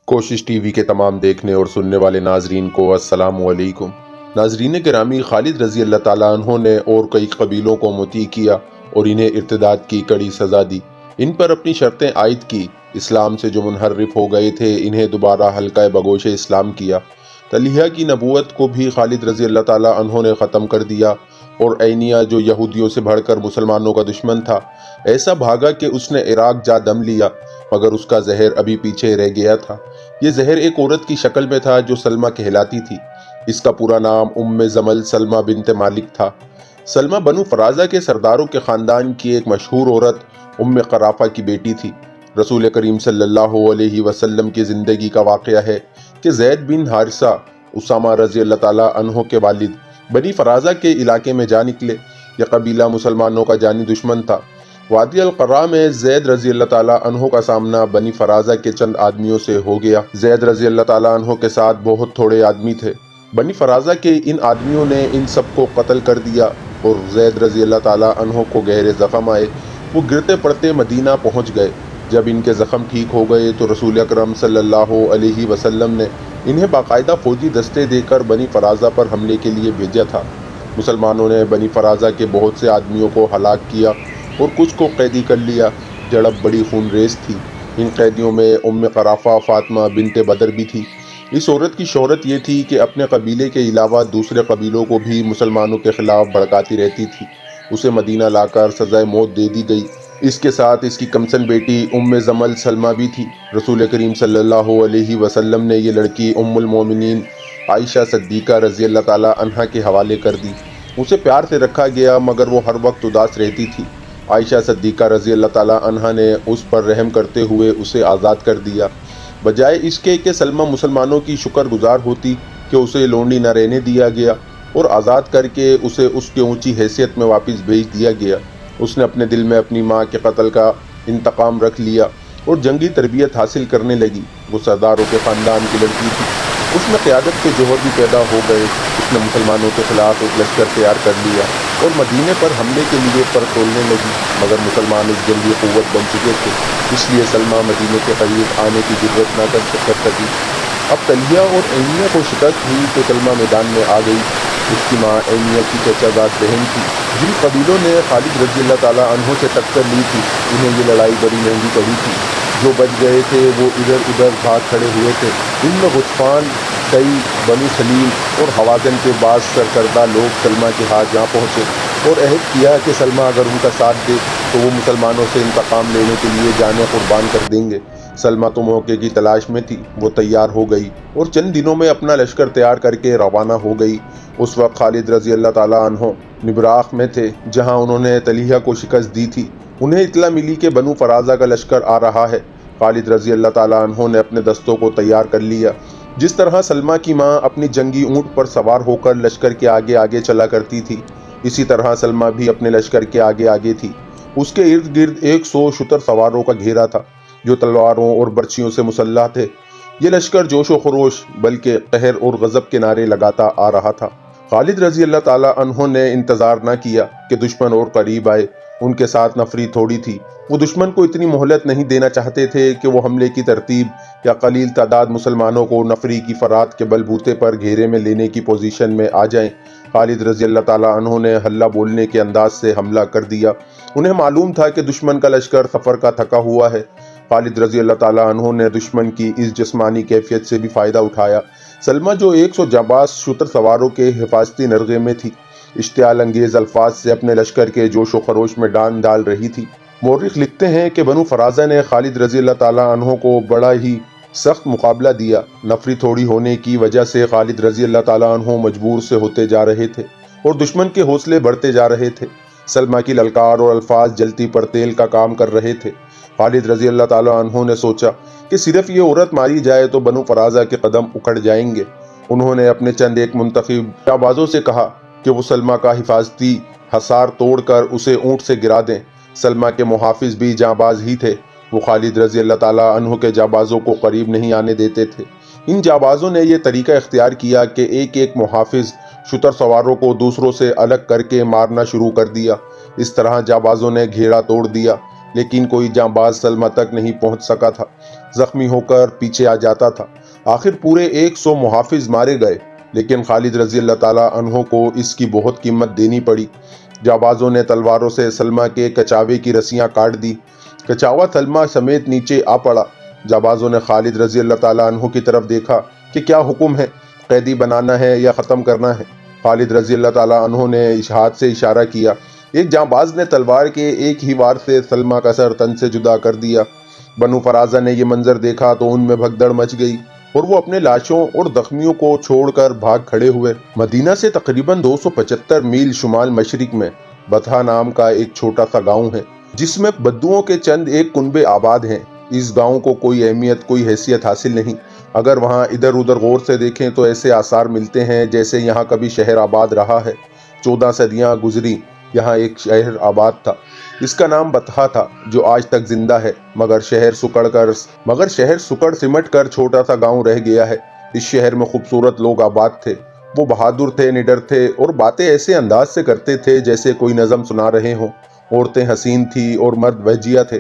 کوشش T V کے تمام دیکھنے اور سننے والے ناظرین کو السلام علیکم۔ ناظرین گرامی، خالد رضی اللہ تعالیٰ عنہ نے اور کئی قبیلوں کو مطیع کیا اور انہیں ارتداد کی کڑی سزا دی۔ ان پر اپنی شرطیں عائد کی۔ اسلام سے جو منحرف ہو گئے تھے انہیں دوبارہ حلقہ بگوش اسلام کیا۔ طلحہ کی نبوت کو بھی خالد رضی اللہ تعالیٰ عنہ نے ختم کر دیا اور عینیہ جو یہودیوں سے بڑھ کر مسلمانوں کا دشمن تھا ایسا بھاگا کہ اس نے عراق جا دم لیا، مگر اس کا زہر ابھی پیچھے رہ گیا تھا۔ یہ زہر ایک عورت کی شکل میں تھا جو سلمہ کہلاتی تھی۔ اس کا پورا نام زمل سلمہ بنت مالک تھا۔ سلمہ بنو فرازہ کے سرداروں کے خاندان کی ایک مشہور عورت قرافہ کی بیٹی تھی۔ رسول کریم صلی اللہ علیہ وسلم کی زندگی کا واقعہ ہے کہ زید بن حارثہ اسامہ رضی اللہ تعالیٰ عنہ کے والد بنی فرازہ کے علاقے میں جا نکلے۔ یہ قبیلہ مسلمانوں کا جانی دشمن تھا۔ وادی القراء میں زید رضی اللہ تعالیٰ عنہ کا سامنا بنی فرازہ کے چند آدمیوں سے ہو گیا۔ زید رضی اللہ تعالیٰ عنہ کے ساتھ بہت تھوڑے آدمی تھے۔ بنی فرازہ کے ان آدمیوں نے ان سب کو قتل کر دیا اور زید رضی اللہ تعالیٰ عنہ کو گہرے زخم آئے۔ وہ گرتے پڑتے مدینہ پہنچ گئے۔ جب ان کے زخم ٹھیک ہو گئے تو رسول اکرم صلی اللہ علیہ وسلم نے انہیں باقاعدہ فوجی دستے دے کر بنی فرازہ پر حملے کے لیے بھیجا تھا۔ مسلمانوں نے بنی فرازہ کے بہت سے آدمیوں کو ہلاک کیا اور کچھ کو قیدی کر لیا۔ جھڑپ بڑی خون ریز تھی۔ ان قیدیوں میں قرافہ فاطمہ بنت بدر بھی تھی۔ اس عورت کی شہرت یہ تھی کہ اپنے قبیلے کے علاوہ دوسرے قبیلوں کو بھی مسلمانوں کے خلاف بھڑکاتی رہتی تھی۔ اسے مدینہ لا کر سزائے موت دے دی گئی۔ اس کے ساتھ اس کی کمسن بیٹی زمل سلمہ بھی تھی۔ رسول کریم صلی اللہ علیہ وسلم نے یہ لڑکی المومنین عائشہ صدیقہ رضی اللہ تعالیٰ عنہا کے حوالے کر دی۔ اسے پیار سے رکھا گیا مگر وہ ہر وقت اداس رہتی تھی۔ عائشہ صدیقہ رضی اللہ تعالیٰ عنہا نے اس پر رحم کرتے ہوئے اسے آزاد کر دیا، بجائے اس کے کہ سلمہ مسلمانوں کی شکر گزار ہوتی کہ اسے لونڈی نہ رہنے دیا گیا اور آزاد کر کے اسے اس کی اونچی حیثیت میں واپس بھیج دیا گیا۔ اس نے اپنے دل میں اپنی ماں کے قتل کا انتقام رکھ لیا اور جنگی تربیت حاصل کرنے لگی۔ وہ سرداروں کے خاندان کی لڑکی تھی۔ اس میں قیادت کے جوہر بھی پیدا ہو گئے۔ اس نے مسلمانوں کے خلاف ایک لشکر تیار کر لیا اور مدینے پر حملے کے لیے پر تولنے لگی، مگر مسلمان ایک جنگی قوت بن چکے تھے، اس لیے سلمہ مدینے کے قریب آنے کی جرأت نہ کر سکی۔ اب طلحہ اور عینیہ کو شکست ہوئی تو سلمہ میدان میں آ گئی۔ اس کی ماں عینیہ کی چچا زاد بہن تھی۔ جن قبیلوں نے خالد رضی اللہ تعالیٰ عنہ سے ٹکر لی تھی انہیں یہ لڑائی بڑی مہنگی پڑی تھی۔ جو بچ گئے تھے وہ ادھر ادھر بھاگ کھڑے ہوئے تھے۔ ان میں غطفان، کئی، بنو سلیم اور حوازن کے بعض سرکردہ لوگ سلمہ کے ہاتھ جا پہنچے اور عہد کیا کہ سلمہ اگر ان کا ساتھ دے تو وہ مسلمانوں سے انتقام لینے کے لیے جانیں قربان کر دیں گے۔ سلمہ تو موقع کی تلاش میں تھی۔ وہ تیار ہو گئی اور چند دنوں میں اپنا لشکر تیار کر کے روانہ ہو گئی۔ اس وقت خالد رضی اللہ تعالیٰ عنہ نبراق میں تھے جہاں انہوں نے طلحہ کو شکست دی تھی۔ انہیں اطلاع ملی کہ بنو فرازہ کا لشکر آ رہا ہے۔ خالد رضی اللہ تعالیٰ عنہ نے اپنے دستوں کو تیار کر لیا۔ جس طرح سلمہ کی ماں اپنی جنگی اونٹ پر سوار ہو کر لشکر کے آگے آگے چلا کرتی تھی، اسی طرح سلمہ بھی اپنے لشکر کے آگے آگے تھی۔ اس کے ارد گرد 100 شتر سواروں کا گھیرا تھا جو تلواروں اور برچھیوں سے مسلح تھے۔ یہ لشکر جوش و خروش بلکہ قہر اور غضب کے نعرے لگاتا آ رہا تھا۔ خالد رضی اللہ تعالیٰ عنہ نے انتظار نہ کیا کہ دشمن اور قریب آئے۔ ان کے ساتھ نفری تھوڑی تھی۔ وہ دشمن کو اتنی مہلت نہیں دینا چاہتے تھے کہ وہ حملے کی ترتیب یا قلیل تعداد مسلمانوں کو نفری کی فرات کے بل بوتے پر گھیرے میں لینے کی پوزیشن میں آ جائیں۔ خالد رضی اللہ تعالیٰ عنہ نے ہلہ بولنے کے انداز سے حملہ کر دیا۔ انہیں معلوم تھا کہ دشمن کا لشکر سفر کا تھکا ہوا ہے۔ خالد رضی اللہ تعالیٰ عنہ نے دشمن کی اس جسمانی کیفیت سے بھی فائدہ اٹھایا۔ سلمہ جو 100 جانباز شتر سواروں کے حفاظتی نرغے میں تھی، اشتعال انگیز الفاظ سے اپنے لشکر کے جوش و خروش میں ڈان ڈال رہی تھی۔ مورخ لکھتے ہیں کہ بنو فرازہ نے خالد رضی اللہ تعالیٰ عنہ کو بڑا ہی سخت مقابلہ دیا۔ نفری تھوڑی ہونے کی وجہ سے خالد رضی اللہ تعالیٰ عنہ مجبور سے ہوتے جا رہے تھے اور دشمن کے حوصلے بڑھتے جا رہے تھے۔ سلمہ کی للکار اور الفاظ جلتی پر تیل کا کام کر رہے تھے۔ خالد رضی اللہ تعالیٰ عنہ نے سوچا کہ صرف یہ عورت ماری جائے تو بنو فرازہ کے قدم اکھڑ جائیں گے۔ انہوں نے اپنے چند ایک منتخب جانبازوں سے کہا کہ وہ سلمہ کا حفاظتی حصار توڑ کر اسے اونٹ سے گرا دیں۔ سلمہ کے محافظ بھی جانباز ہی تھے۔ وہ خالد رضی اللہ تعالیٰ عنہ کے جانبازوں کو قریب نہیں آنے دیتے تھے۔ ان جانبازوں نے یہ طریقہ اختیار کیا کہ ایک ایک محافظ شتر سواروں کو دوسروں سے الگ کر کے مارنا شروع کر دیا۔ اس طرح جانبازوں نے گھیرا توڑ دیا لیکن کوئی جانباز سلمہ تک نہیں پہنچ سکا تھا۔ زخمی ہو کر پیچھے آ جاتا تھا۔ آخر پورے 100 محافظ مارے گئے، لیکن خالد رضی اللہ تعالیٰ عنہ کو اس کی بہت قیمت دینی پڑی۔ جانبازوں نے تلواروں سے سلمہ کے کچاوے کی رسیاں کاٹ دی۔ کچاوا سلمہ سمیت نیچے آ پڑا۔ جانبازوں نے خالد رضی اللہ تعالیٰ عنہ کی طرف دیکھا کہ کیا حکم ہے، قیدی بنانا ہے یا ختم کرنا ہے؟ خالد رضی اللہ تعالیٰ عنہ نے ہاتھ سے اشارہ کیا۔ ایک جانباز نے تلوار کے ایک ہی وار سے سلمہ کا سر تن سے جدا کر دیا۔ بنو فرازہ نے یہ منظر دیکھا تو ان میں بھگدڑ مچ گئی اور وہ اپنے لاشوں اور زخمیوں کو چھوڑ کر بھاگ کھڑے ہوئے۔ مدینہ سے تقریباً 275 میل شمال مشرق میں بطحا نام کا ایک چھوٹا سا گاؤں ہے، جس میں بدوؤں کے چند ایک کنبے آباد ہیں۔ اس گاؤں کو کوئی اہمیت، کوئی حیثیت حاصل نہیں۔ اگر وہاں ادھر ادھر غور سے دیکھیں تو ایسے آثار ملتے ہیں جیسے یہاں کبھی شہر آباد رہا ہے۔ 14 صدیاں گزری، یہاں ایک شہر آباد تھا، اس کا نام بطحا تھا، جو آج تک زندہ ہے، مگر شہر سکڑ سمٹ کر چھوٹا سا گاؤں رہ گیا ہے۔ اس شہر میں خوبصورت لوگ آباد تھے، وہ بہادر تھے، نڈر تھے اور باتیں ایسے انداز سے کرتے تھے جیسے کوئی نظم سنا رہے ہوں۔ عورتیں حسین تھی اور مرد بہجیہ تھے۔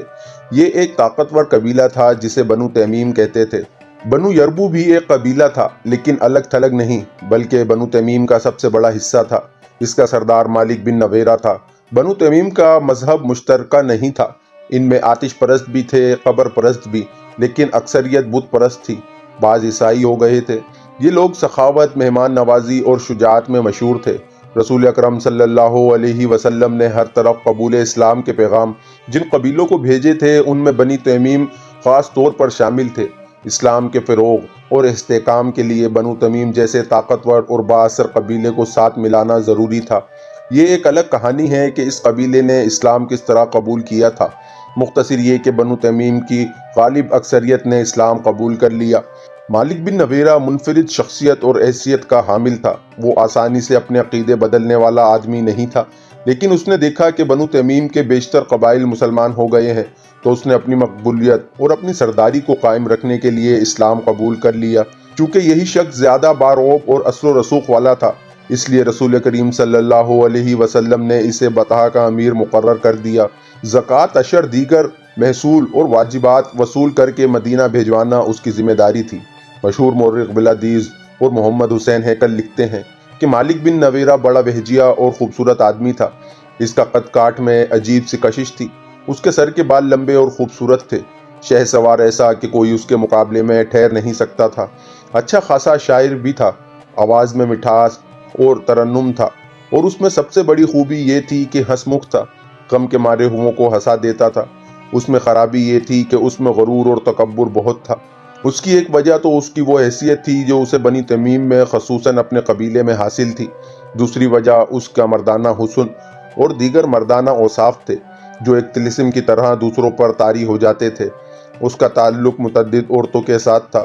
یہ ایک طاقتور قبیلہ تھا جسے بنو تیمیم کہتے تھے۔ بنو یربو بھی ایک قبیلہ تھا، لیکن الگ تھلگ نہیں، بلکہ بنو تیمیم کا سب سے بڑا حصہ تھا۔ اس کا سردار مالک بن نویرہ تھا۔ بنو تیمیم کا مذہب مشترکہ نہیں تھا، ان میں آتش پرست بھی تھے، قبر پرست بھی، لیکن اکثریت بت پرست تھی۔ بعض عیسائی ہو گئے تھے۔ یہ لوگ سخاوت، مہمان نوازی اور شجاعت میں مشہور تھے۔ رسول اکرم صلی اللہ علیہ وسلم نے ہر طرف قبول اسلام کے پیغام جن قبیلوں کو بھیجے تھے، ان میں بنی تیمیم خاص طور پر شامل تھے۔ اسلام کے فروغ اور استحکام کے لیے بنو تمیم جیسے طاقتور اور بااثر قبیلے کو ساتھ ملانا ضروری تھا۔ یہ ایک الگ کہانی ہے کہ اس قبیلے نے اسلام کس طرح قبول کیا تھا۔ مختصر یہ کہ بنو تمیم کی غالب اکثریت نے اسلام قبول کر لیا۔ مالک بن نویرہ منفرد شخصیت اور حیثیت کا حامل تھا۔ وہ آسانی سے اپنے عقیدے بدلنے والا آدمی نہیں تھا، لیکن اس نے دیکھا کہ بنو تمیم کے بیشتر قبائل مسلمان ہو گئے ہیں، تو اس نے اپنی مقبولیت اور اپنی سرداری کو قائم رکھنے کے لیے اسلام قبول کر لیا۔ چونکہ یہی شخص زیادہ بارعب اور اثر و رسوخ والا تھا، اس لیے رسول کریم صلی اللہ علیہ وسلم نے اسے بطحا کا امیر مقرر کر دیا۔ زکوٰۃ، عشر، دیگر محصول اور واجبات وصول کر کے مدینہ بھیجوانا اس کی ذمہ داری تھی۔ مشہور مورخ بالحدیث اور محمد حسین ہیکل لکھتے ہیں کہ مالک بن نویرہ بڑا بہجیہ اور خوبصورت آدمی تھا۔ اس کا قد کاٹ میں عجیب سی کشش تھی۔ اس کے سر کے بال لمبے اور خوبصورت تھے، شہ سوار ایسا کہ کوئی اس کے مقابلے میں ٹھہر نہیں سکتا تھا۔ اچھا خاصا شاعر بھی تھا، آواز میں مٹھاس اور ترنم تھا، اور اس میں سب سے بڑی خوبی یہ تھی کہ ہنس مکھ تھا، غم کے مارے ہوئوں کو ہنسا دیتا تھا۔ اس میں خرابی یہ تھی کہ اس میں غرور اور تکبر بہت تھا۔ اس کی ایک وجہ تو اس کی وہ حیثیت تھی جو اسے بنی تمیم میں خصوصاً اپنے قبیلے میں حاصل تھی۔ دوسری وجہ اس کا مردانہ حسن اور دیگر مردانہ اوصاف تھے جو ایک طلسم کی طرح دوسروں پر طاری ہو جاتے تھے۔ اس کا تعلق متعدد عورتوں کے ساتھ تھا۔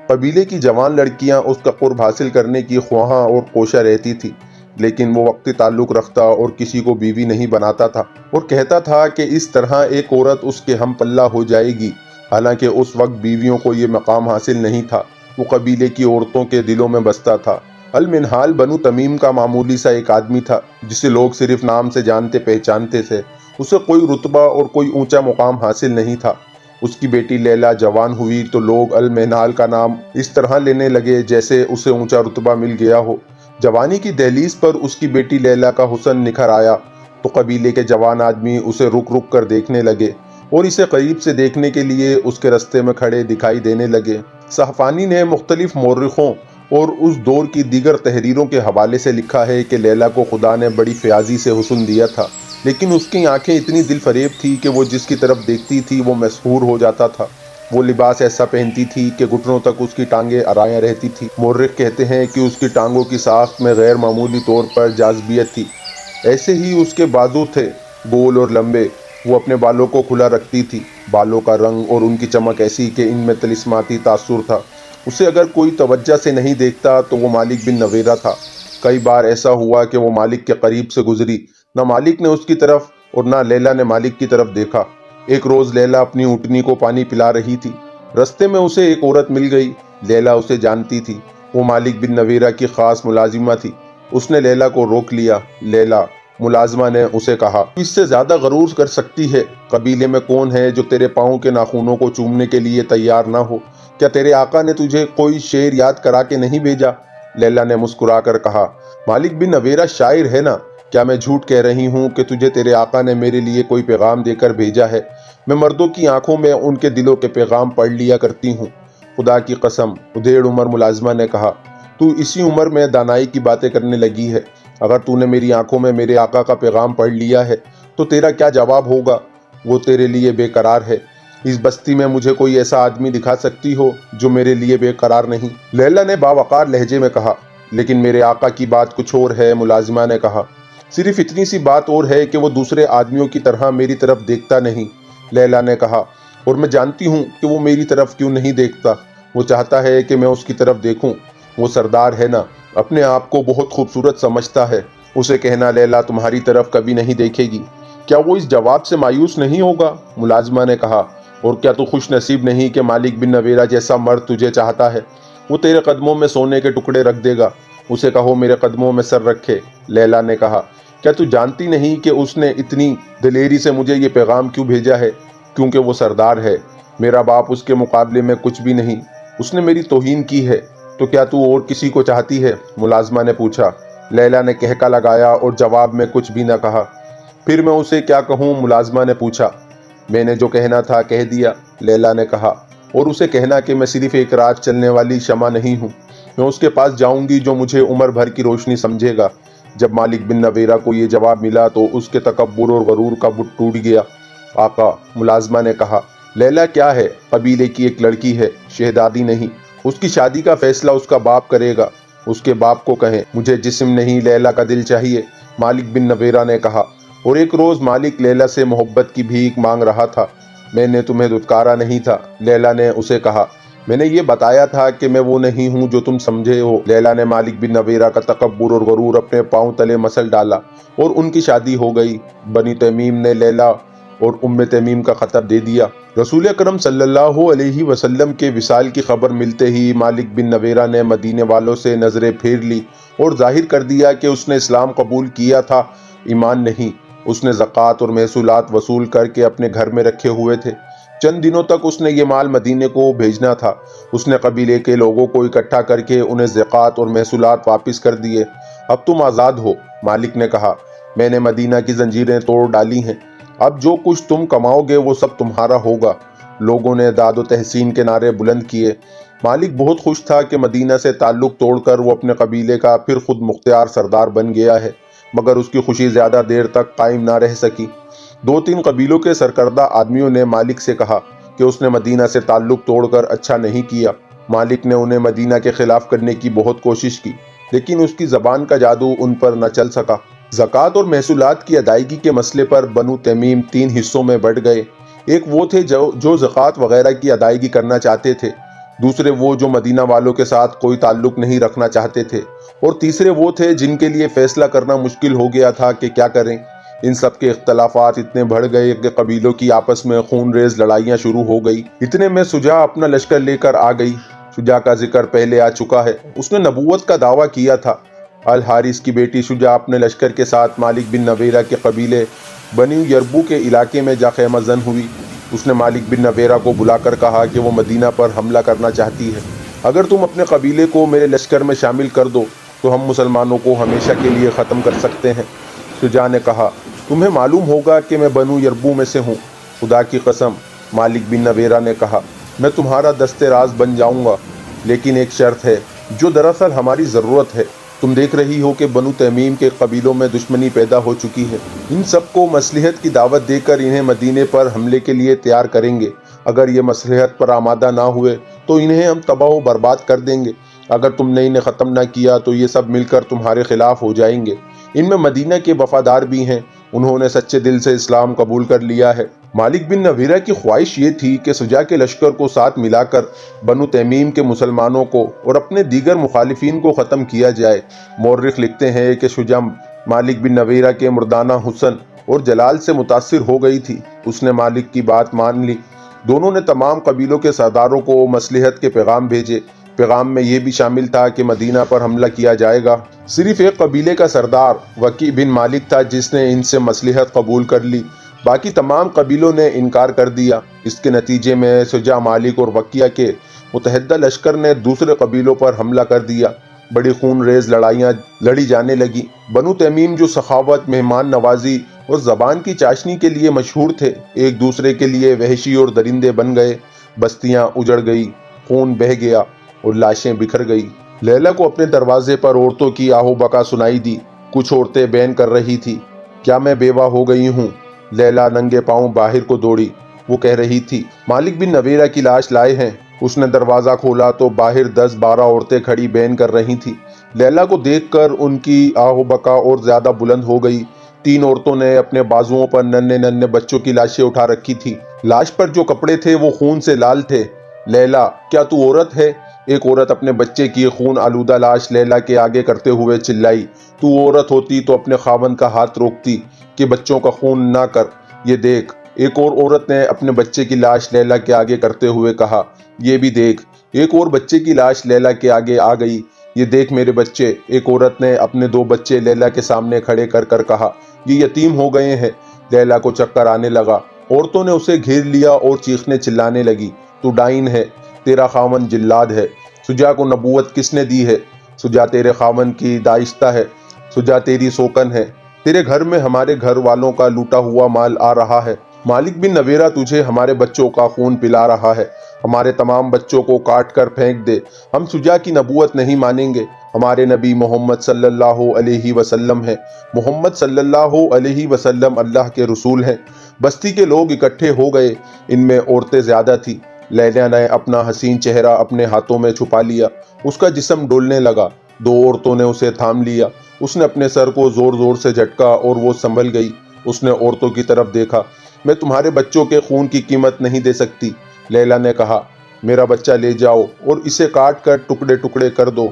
قبیلے کی جوان لڑکیاں اس کا قرب حاصل کرنے کی خواہاں اور کوشاں رہتی تھی، لیکن وہ وقتی تعلق رکھتا اور کسی کو بیوی نہیں بناتا تھا، اور کہتا تھا کہ اس طرح ایک عورت اس کے ہم پلہ ہو جائے گی۔ حالانکہ اس وقت بیویوں کو یہ مقام حاصل نہیں تھا، وہ قبیلے کی عورتوں کے دلوں میں بستا تھا۔ المنہال بنو تمیم کا معمولی سا ایک آدمی تھا جسے لوگ صرف نام سے جانتے پہچانتے تھے۔ اسے کوئی رتبہ اور کوئی اونچا مقام حاصل نہیں تھا۔ اس کی بیٹی لیلا جوان ہوئی تو لوگ المنہال کا نام اس طرح لینے لگے جیسے اسے اونچا رتبہ مل گیا ہو۔ جوانی کی دہلیز پر اس کی بیٹی لیلا کا حسن نکھر آیا تو قبیلے کے جوان آدمی اسے رک رک کر دیکھنے لگے اور اسے قریب سے دیکھنے کے لیے اس کے رستے میں کھڑے دکھائی دینے لگے۔ صحفانی نے مختلف مورخوں اور اس دور کی دیگر تحریروں کے حوالے سے لکھا ہے کہ لیلا کو خدا نے بڑی فیاضی سے حسن دیا تھا، لیکن اس کی آنکھیں اتنی دل فریب تھی کہ وہ جس کی طرف دیکھتی تھی وہ مسحور ہو جاتا تھا۔ وہ لباس ایسا پہنتی تھی کہ گھٹنوں تک اس کی ٹانگیں عرایاں رہتی تھی۔ مورخ کہتے ہیں کہ اس کی ٹانگوں کی ساخت میں غیر معمولی طور پر جاذبیت تھی۔ ایسے ہی اس کے بازو تھے، گول اور لمبے۔ وہ اپنے بالوں کو کھلا رکھتی تھی۔ بالوں کا رنگ اور ان کی چمک ایسی کہ ان میں طلسماتی تاثر تھا۔ اسے اگر کوئی توجہ سے نہیں دیکھتا تو وہ مالک بن نویرہ تھا۔ کئی بار ایسا ہوا کہ وہ مالک کے قریب سے گزری، نہ مالک نے اس کی طرف اور نہ لیلا نے مالک کی طرف دیکھا۔ ایک روز لیلا اپنی اونٹنی کو پانی پلا رہی تھی، رستے میں اسے ایک عورت مل گئی۔ لیلا اسے جانتی تھی، وہ مالک بن نویرہ کی خاص ملازمہ تھی۔ اس نے لیلا کو روک لیا۔ لیلا، ملازمہ نے اسے کہا، تو اس سے زیادہ غرور کر سکتی ہے؟ قبیلے میں کون ہے جو تیرے پاؤں کے ناخنوں کو چومنے کے لیے تیار نہ ہو؟ کیا تیرے آقا نے تجھے کوئی شعر یاد کرا کے نہیں بھیجا؟ لیلا نے مسکرا کر کہا، مالک بن نویرہ شاعر ہے نا؟ کیا میں جھوٹ کہہ رہی ہوں کہ تجھے تیرے آقا نے میرے لیے کوئی پیغام دے کر بھیجا ہے؟ میں مردوں کی آنکھوں میں ان کے دلوں کے پیغام پڑھ لیا کرتی ہوں۔ خدا کی قسم، ادھیڑ عمر ملازمہ نے کہا، تو اسی عمر میں دانائی کی باتیں کرنے لگی ہے؟ اگر تو نے میری آنکھوں میں میرے آقا کا پیغام پڑھ لیا ہے تو تیرا کیا جواب ہوگا؟ وہ تیرے لیے بے قرار ہے۔ اس بستی میں مجھے کوئی ایسا آدمی دکھا سکتی ہو جو میرے لیے بے قرار نہیں؟ لیلا نے باوقار لہجے میں کہا۔ لیکن میرے آقا کی بات کچھ اور ہے، ملازمہ نے کہا۔ صرف اتنی سی بات اور ہے کہ وہ دوسرے آدمیوں کی طرح میری طرف دیکھتا نہیں، لیلا نے کہا، اور میں جانتی ہوں کہ وہ میری طرف کیوں نہیں دیکھتا۔ وہ چاہتا ہے کہ میں اس کی طرف دیکھوں۔ وہ سردار ہے نا، اپنے آپ کو بہت خوبصورت سمجھتا ہے۔ اسے کہنا لیلا تمہاری طرف کبھی نہیں دیکھے گی۔ کیا وہ اس جواب سے مایوس نہیں ہوگا؟ ملازمہ نے کہا، اور کیا تو خوش نصیب نہیں کہ مالک بن نویرہ جیسا مرد تجھے چاہتا ہے؟ وہ تیرے قدموں میں سونے کے ٹکڑے رکھ دے گا۔ اسے کہو میرے قدموں میں سر رکھے، لیلا نے کہا۔ کیا تو جانتی نہیں کہ اس نے اتنی دلیری سے مجھے یہ پیغام کیوں بھیجا ہے؟ کیونکہ وہ سردار ہے۔ میرا باپ اس کے مقابلے میں کچھ بھی نہیں۔ اس نے میری توہین کی ہے۔ تو کیا تو اور کسی کو چاہتی ہے؟ ملازمہ نے پوچھا۔ لیلا نے کہکا لگایا اور جواب میں کچھ بھی نہ کہا۔ پھر میں اسے کیا کہوں؟ ملازمہ نے پوچھا۔ میں نے جو کہنا تھا کہہ دیا، لیلا نے کہا، اور اسے کہنا کہ میں صرف ایک رات چلنے والی شمع نہیں ہوں۔ میں اس کے پاس جاؤں گی جو مجھے عمر بھر کی روشنی سمجھے گا۔ جب مالک بن نویرہ کو یہ جواب ملا تو اس کے تکبر اور غرور کا بت ٹوٹ گیا۔ آقا، ملازمہ نے کہا، لیلا کیا ہے؟ قبیلے کی ایک لڑکی ہے، شہزادی نہیں۔ اس کی شادی کا فیصلہ اس کا باپ کرے گا۔ اس کے باپ کو کہیں مجھے جسم نہیں لیلا کا دل چاہیے، مالک بن نویرہ نے کہا۔ اور ایک روز مالک لیلا سے محبت کی بھیک مانگ رہا تھا۔ میں نے تمہیں دھتکارا نہیں تھا، لیلا نے اسے کہا۔ میں نے یہ بتایا تھا کہ میں وہ نہیں ہوں جو تم سمجھے ہو۔ لیلا نے مالک بن نویرہ کا تکبر اور غرور اپنے پاؤں تلے مسل ڈالا اور ان کی شادی ہو گئی۔ بنی تمیم نے لیلا اور تمیم کا خطب دے دیا۔ رسول اکرم صلی اللہ علیہ وسلم کے وصال کی خبر ملتے ہی مالک بن نویرہ نے مدینے والوں سے نظریں پھیر لی اور ظاہر کر دیا کہ اس نے اسلام قبول کیا تھا، ایمان نہیں۔ اس نے زکوٰۃ اور محصولات وصول کر کے اپنے گھر میں رکھے ہوئے تھے۔ چند دنوں تک اس نے یہ مال مدینے کو بھیجنا تھا۔ اس نے قبیلے کے لوگوں کو اکٹھا کر کے انہیں زکوٰۃ اور محصولات واپس کر دیے۔ اب تم آزاد ہو، مالک نے کہا۔ میں نے مدینہ کی زنجیریں توڑ ڈالی ہیں۔ اب جو کچھ تم کماؤ گے وہ سب تمہارا ہوگا۔ لوگوں نے داد و تحسین کے نعرے بلند کیے۔ مالک بہت خوش تھا کہ مدینہ سے تعلق توڑ کر وہ اپنے قبیلے کا پھر خود مختار سردار بن گیا ہے، مگر اس کی خوشی زیادہ دیر تک قائم نہ رہ سکی۔ 2-3 قبیلوں کے سرکردہ آدمیوں نے مالک سے کہا کہ اس نے مدینہ سے تعلق توڑ کر اچھا نہیں کیا۔ مالک نے انہیں مدینہ کے خلاف کرنے کی بہت کوشش کی، لیکن اس کی زبان کا جادو ان پر نہ چل سکا۔ زکوٰۃ اور محصولات کی ادائیگی کے مسئلے پر بنو تمیم 3 حصوں میں بٹ گئے۔ ایک وہ تھے جو زکوٰۃ وغیرہ کی ادائیگی کرنا چاہتے تھے، دوسرے وہ جو مدینہ والوں کے ساتھ کوئی تعلق نہیں رکھنا چاہتے تھے، اور تیسرے وہ تھے جن کے لیے فیصلہ کرنا مشکل ہو گیا تھا کہ کیا کریں۔ ان سب کے اختلافات اتنے بڑھ گئے کہ قبیلوں کی آپس میں خون ریز لڑائیاں شروع ہو گئی۔ اتنے میں شجاع اپنا لشکر لے کر آ گئی۔ شجاع کا ذکر پہلے آ چکا ہے۔ اس نے نبوت کا دعویٰ کیا تھا۔ الحارث کی بیٹی شجاع اپنے لشکر کے ساتھ مالک بن نویرہ کے قبیلے بنی یربو کے علاقے میں جا خیمہ زن ہوئی۔ اس نے مالک بن نویرہ کو بلا کر کہا کہ وہ مدینہ پر حملہ کرنا چاہتی ہے۔ اگر تم اپنے قبیلے کو میرے لشکر میں شامل کر دو تو ہم مسلمانوں کو ہمیشہ کے لیے ختم کر سکتے ہیں۔ شجاع نے کہا، تمہیں معلوم ہوگا کہ میں بنو یربو میں سے ہوں۔ خدا کی قسم، مالک بن نویرہ نے کہا، میں تمہارا دست راز بن جاؤں گا، لیکن ایک شرط ہے جو دراصل ہماری ضرورت ہے۔ تم دیکھ رہی ہو کہ بنو تمیم کے قبیلوں میں دشمنی پیدا ہو چکی ہے۔ ان سب کو مصلحت کی دعوت دے کر انہیں مدینے پر حملے کے لیے تیار کریں گے۔ اگر یہ مصلحت پر آمادہ نہ ہوئے تو انہیں ہم تباہ و برباد کر دیں گے۔ اگر تم نے انہیں ختم نہ کیا تو یہ سب مل کر تمہارے خلاف ہو جائیں گے۔ ان میں مدینہ کے وفادار بھی ہیں، انہوں نے سچے دل سے اسلام قبول کر لیا ہے۔ مالک بن نویرہ کی خواہش یہ تھی کہ شجاع کے لشکر کو ساتھ ملا کر بنو تمیم کے مسلمانوں کو اور اپنے دیگر مخالفین کو ختم کیا جائے۔ مورخ لکھتے ہیں کہ شجاع مالک بن نویرہ کے مردانہ حسن اور جلال سے متاثر ہو گئی تھی۔ اس نے مالک کی بات مان لی۔ دونوں نے تمام قبیلوں کے سرداروں کو مصلحت کے پیغام بھیجے۔ پیغام میں یہ بھی شامل تھا کہ مدینہ پر حملہ کیا جائے گا۔ صرف ایک قبیلے کا سردار وکی بن مالک تھا جس نے ان سے مصلحت قبول کر لی، باقی تمام قبیلوں نے انکار کر دیا۔ اس کے نتیجے میں شجاع مالک اور وقیہ کے متحدہ لشکر نے دوسرے قبیلوں پر حملہ کر دیا۔ بڑی خون ریز لڑائیاں لڑی جانے لگی۔ بنو تمیم جو سخاوت، مہمان نوازی اور زبان کی چاشنی کے لیے مشہور تھے، ایک دوسرے کے لیے وحشی اور درندے بن گئے۔ بستیاں اجڑ گئی، خون بہہ گیا اور لاشیں بکھر گئی۔ لیلا کو اپنے دروازے پر عورتوں کی آہو بکا سنائی دی۔ کچھ عورتیں بین کر رہی تھی، کیا میں بیوہ ہو گئی ہوں؟ لیلا ننگے پاؤں باہر کو دوڑی۔ وہ کہہ رہی تھی، مالک بن نویرہ کی لاش لائے ہیں۔ اس نے دروازہ کھولا تو باہر 10-12 عورتیں کھڑی بین کر رہی تھیں۔ لیلا کو دیکھ کر ان کی آہو بکا اور زیادہ بلند ہو گئی۔ 3 عورتوں نے اپنے بازوؤں پر ننھے ننھے بچوں کی لاشیں اٹھا رکھی تھی۔ لاش پر جو کپڑے تھے وہ خون سے لال تھے۔ لیلا، کیا تو عورت ہے؟ ایک عورت اپنے بچے کی خون آلودہ لاش لیلا کے آگے کرتے ہوئے چلائی، تو عورت ہوتی تو اپنے خاوند کا ہاتھ روکتی کہ بچوں کا خون نہ کر، یہ دیکھ۔ ایک اور عورت نے اپنے بچے کی لاش لیلا کے آگے کرتے ہوئے کہا، یہ بھی دیکھ۔ ایک اور بچے کی لاش لیلا کے آگے آ گئی، یہ دیکھ میرے بچے۔ ایک عورت نے اپنے 2 بچے لیلا کے سامنے کھڑے کر کر کہا، یہ یتیم ہو گئے ہیں۔ لیلا کو چکر آنے لگا۔ عورتوں نے اسے گھیر لیا اور چیخنے چلانے لگی، تو ڈائن ہے، تیرا خاوند جلاد ہے۔ شجاع کو نبوت کس نے دی ہے؟ شجاع تیرے خاوند کی داشتہ ہے، شجاع تیری سوکن ہے۔ تیرے گھر میں ہمارے گھر والوں کا لوٹا ہوا مال آ رہا ہے۔ مالک بن نویرہ تجھے ہمارے بچوں کا خون پلا رہا ہے۔ ہمارے تمام بچوں کو کاٹ کر پھینک دے، ہم شجاع کی نبوت نہیں مانیں گے۔ ہمارے نبی محمد صلی اللہ علیہ وسلم ہیں۔ محمد صلی اللہ علیہ وسلم اللہ کے رسول ہیں۔ بستی کے لوگ اکٹھے ہو گئے، ان میں عورتیں زیادہ تھیں۔ لیلا نے اپنا حسین چہرہ اپنے ہاتھوں میں چھپا لیا۔ اس کا جسم ڈولنے لگا۔ 2 عورتوں نے اسے تھام لیا۔ اس نے اپنے سر کو زور زور سے جھٹکا اور وہ سنبھل گئی۔ اس نے عورتوں کی طرف دیکھا۔ میں تمہارے بچوں کے خون کی قیمت نہیں دے سکتی۔ لیلا نے کہا، میرا بچہ لے جاؤ اور اسے کاٹ کر ٹکڑے ٹکڑے کر دو۔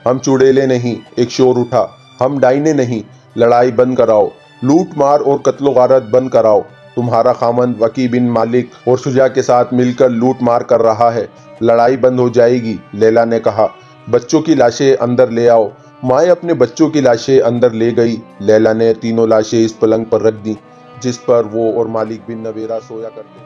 ہم چڑیلے نہیں، ایک شور اٹھا، ہم ڈائنے نہیں، لڑائی بند کراؤ، لوٹ مار اور قتل و غارت بند کراؤ۔ تمہارا خاوند وکی بن مالک اور شجاع کے ساتھ مل کر لوٹ مار کر رہا ہے، لڑائی بند ہو جائے گی۔ لیلا نے کہا، بچوں کی لاشیں اندر لے آؤ۔ مائیں اپنے بچوں کی لاشیں اندر لے گئی۔ لیلا نے تینوں لاشیں اس پلنگ پر رکھ دیں جس پر وہ اور مالک بن نویرہ سویا کرتے۔